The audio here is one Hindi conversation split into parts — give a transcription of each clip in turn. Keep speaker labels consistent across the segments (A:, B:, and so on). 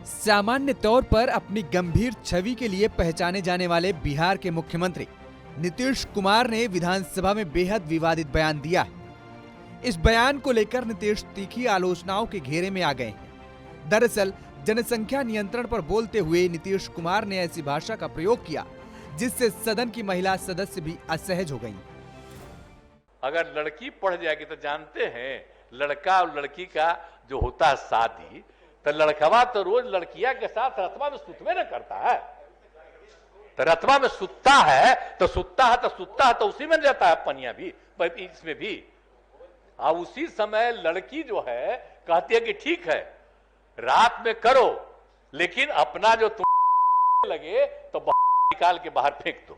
A: सामान्य तौर पर अपनी गंभीर छवि के लिए पहचाने जाने वाले बिहार के मुख्यमंत्री नीतीश कुमार ने विधानसभा में बेहद विवादित बयान दिया है। इस बयान को लेकर नीतीश तीखी आलोचनाओं के घेरे में आ गए हैं। दरअसल जनसंख्या नियंत्रण पर बोलते हुए नीतीश कुमार ने ऐसी भाषा का प्रयोग किया जिससे सदन की महिला सदस्य भी असहज हो गईं।
B: अगर लड़की पढ़ जाएगी तो जानते हैं लड़का और लड़की का जो होता है शादी, तो लड़कवा तो रोज लड़किया के साथ रतवा में सुतवे न करता है। तो रतवा में सुतता है तो उसी में जाता है पनिया भी, इसमें भी। और उसी समय लड़की जो है कहती है कि ठीक है रात में करो, लेकिन अपना जो तुम लगे तो निकाल के बाहर फेंक दो।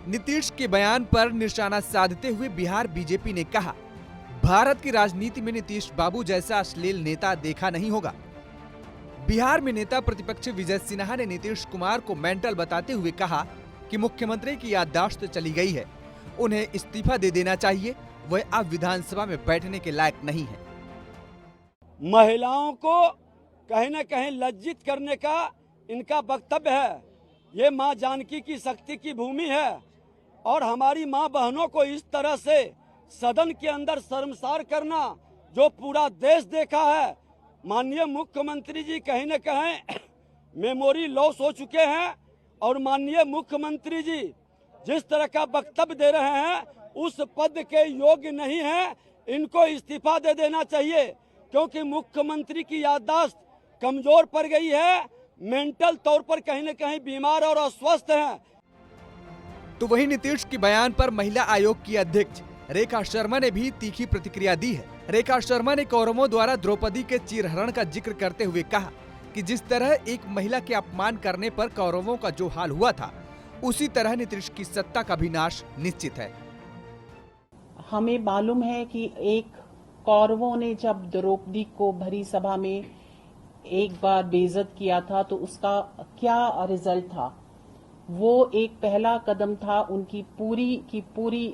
A: नीतीश के बयान पर निशाना साधते हुए बिहार बीजेपी ने कहा, भारत की राजनीति में नीतीश बाबू जैसा अश्लील नेता देखा नहीं होगा। बिहार में नेता प्रतिपक्ष विजय सिन्हा ने नीतीश कुमार को मेंटल बताते हुए कहा कि मुख्यमंत्री की याददाश्त चली गई है, उन्हें इस्तीफा दे देना चाहिए, वह अब विधानसभा में बैठने के लायक नहीं है।
C: महिलाओं को कहीं न कहीं लज्जित करने का इनका वक्तव्य है। ये मां जानकी की शक्ति की भूमि है और हमारी मां बहनों को इस तरह से सदन के अंदर शर्मसार करना जो पूरा देश देखा है। माननीय मुख्यमंत्री जी कहीं न कहीं मेमोरी लॉस हो चुके हैं और माननीय मुख्यमंत्री जी जिस तरह का वक्तव्य दे रहे हैं उस पद के योग्य नहीं है। इनको इस्तीफा दे देना चाहिए क्योंकि मुख्यमंत्री की याददाश्त कमजोर पड़ गई है, मेंटल तौर पर कहीं न कहीं बीमार और अस्वस्थ हैं।
A: तो वहीं नीतीश के बयान पर महिला आयोग की अध्यक्ष रेखा शर्मा ने भी तीखी प्रतिक्रिया दी है। रेखा शर्मा ने कौरवों द्वारा द्रौपदी के चीरहरण का जिक्र करते हुए कहा कि जिस तरह एक महिला के अपमान करने पर कौरवों का जो हाल हुआ था, उसी तरह नीतीश की सत्ता का भी नाश निश्चित है।
D: हमें मालूम है कि एक कौरवों ने जब द्रौपदी को भरी सभा में एक बार बेइज्जत किया था तो उसका क्या रिजल्ट था। वो एक पहला कदम था उनकी पूरी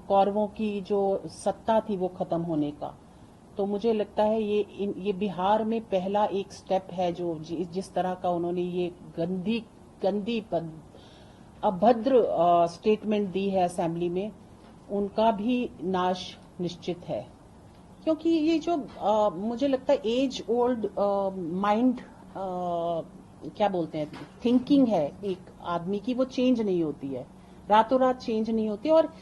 D: कौरवों की जो सत्ता थी वो खत्म होने का। तो मुझे लगता है ये बिहार में पहला एक स्टेप है जो जिस तरह का उन्होंने ये गंदी अभद्र स्टेटमेंट दी है असेंबली में, उनका भी नाश निश्चित है। क्योंकि ये जो मुझे लगता है एज ओल्ड माइंड क्या बोलते हैं थिंकिंग है एक आदमी की, वो चेंज नहीं होती है, रातों रात चेंज नहीं होती। और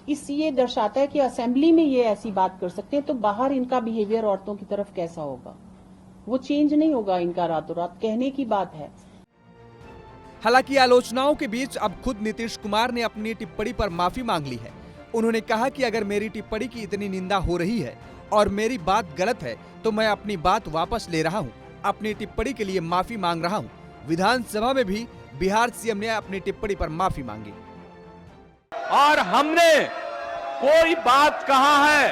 D: ये दर्शाता है कि असेंबली में ये ऐसी बात कर सकते हैं तो बाहर इनका बिहेवियर औरतों की तरफ कैसा होगा। वो चेंज नहीं होगा इनका रातों रात, कहने की बात है।
A: हालांकि आलोचनाओं के बीच अब खुद नीतीश कुमार ने अपनी टिप्पणी पर माफी मांग ली है। उन्होंने कहा कि अगर मेरी टिप्पणी की इतनी निंदा हो रही है और मेरी बात गलत है तो मैं अपनी बात वापस ले रहा हूं, अपनी टिप्पणी के लिए माफी मांग रहा हूं। विधानसभा में भी बिहार सीएम ने अपनी टिप्पणी पर माफी मांगी
B: और हमने कोई बात कहा है,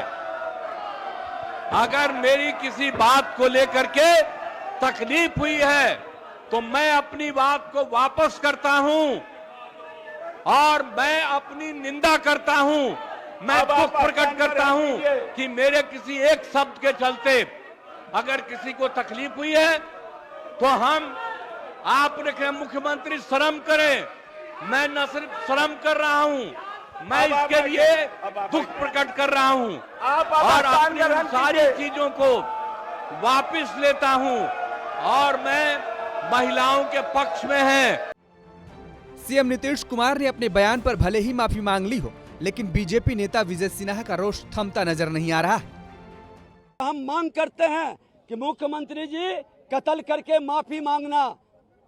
B: अगर मेरी किसी बात को लेकर के तकलीफ हुई है तो मैं अपनी बात को वापस करता हूं और मैं अपनी निंदा करता हूं। मैं दुख प्रकट करता हूं कि मेरे किसी एक शब्द के चलते अगर किसी को तकलीफ हुई है तो आपने कहा मुख्यमंत्री शर्म करें। मैं न सिर्फ शर्म कर रहा हूं, मैं इसके लिए दुख प्रकट कर रहा हूं और अपनी सारी चीजों को वापस लेता हूं और मैं महिलाओं के पक्ष में है।
A: सीएम नीतीश कुमार ने अपने बयान पर भले ही माफी मांग ली हो, लेकिन बीजेपी नेता विजय सिन्हा का रोष थमता नजर नहीं आ रहा है।
C: हम मांग करते हैं कि मुख्यमंत्री जी कत्ल करके माफी मांगना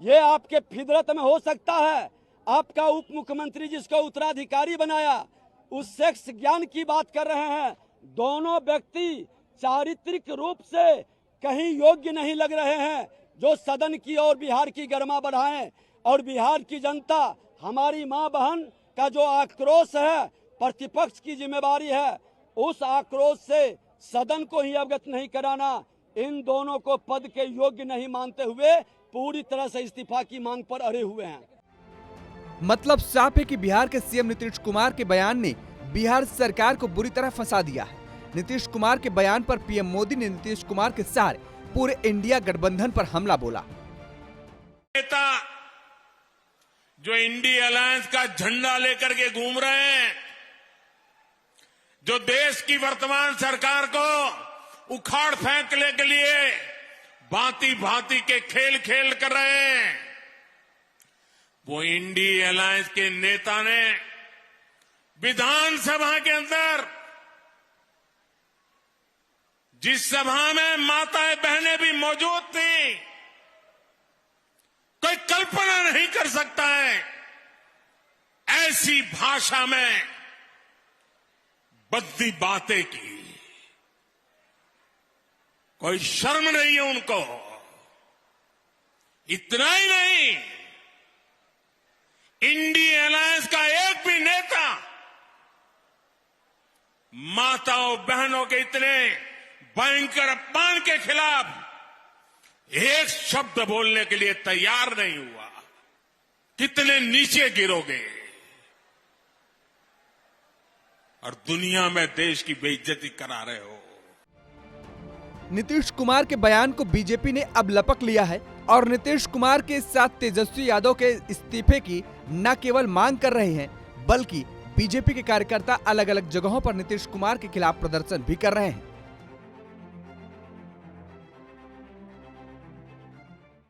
C: ये आपके फितरत में हो सकता है। आपका उप मुख्यमंत्री जिसको उत्तराधिकारी बनाया उस सेक्स ज्ञान की बात कर रहे हैं। दोनों व्यक्ति चारित्रिक रूप से कहीं योग्य नहीं लग रहे हैं जो सदन की और बिहार की गरिमा बढ़ाएं। और बिहार की जनता हमारी मां बहन का जो आक्रोश है प्रतिपक्ष की जिम्मेवारी है, उस आक्रोश से सदन को ही अवगत नहीं कराना। इन दोनों को पद के योग्य नहीं मानते हुए पूरी तरह से इस्तीफा की मांग पर अड़े हुए हैं।
A: मतलब साफ है कि बिहार के सीएम नीतीश कुमार के बयान ने बिहार सरकार को बुरी तरह फंसा दिया है। नीतीश कुमार के बयान पर पीएम मोदी ने नीतीश कुमार के सहारे पूरे इंडिया गठबंधन पर हमला बोला।
E: नेता जो इंडिया अलायंस का झंडा लेकर के घूम रहे हैं, जो देश की वर्तमान सरकार को उखाड़ फेंकने के लिए भांति भांति के खेल खेल कर रहे हैं, वो इंडिया अलायंस के नेता ने विधानसभा के अंदर, जिस सभा में माताएं बहनें भी मौजूद थी, कोई कल्पना नहीं कर सकता है ऐसी भाषा में बद्दी बातें की। कोई शर्म नहीं है उनको। इतना ही नहीं, इंडिया अलायंस का एक भी नेता माताओं बहनों के इतने भयंकर अपमान के खिलाफ एक शब्द बोलने के लिए तैयार नहीं हुआ। कितने नीचे गिरोगे और दुनिया में देश की बेइज्जती करा रहे हो।
A: नीतीश कुमार के बयान को बीजेपी ने अब लपक लिया है और नीतीश कुमार के साथ तेजस्वी यादव के इस्तीफे की न केवल मांग कर रहे हैं, बल्कि बीजेपी के कार्यकर्ता अलग अलग जगहों पर नीतीश कुमार के खिलाफ प्रदर्शन भी कर रहे हैं।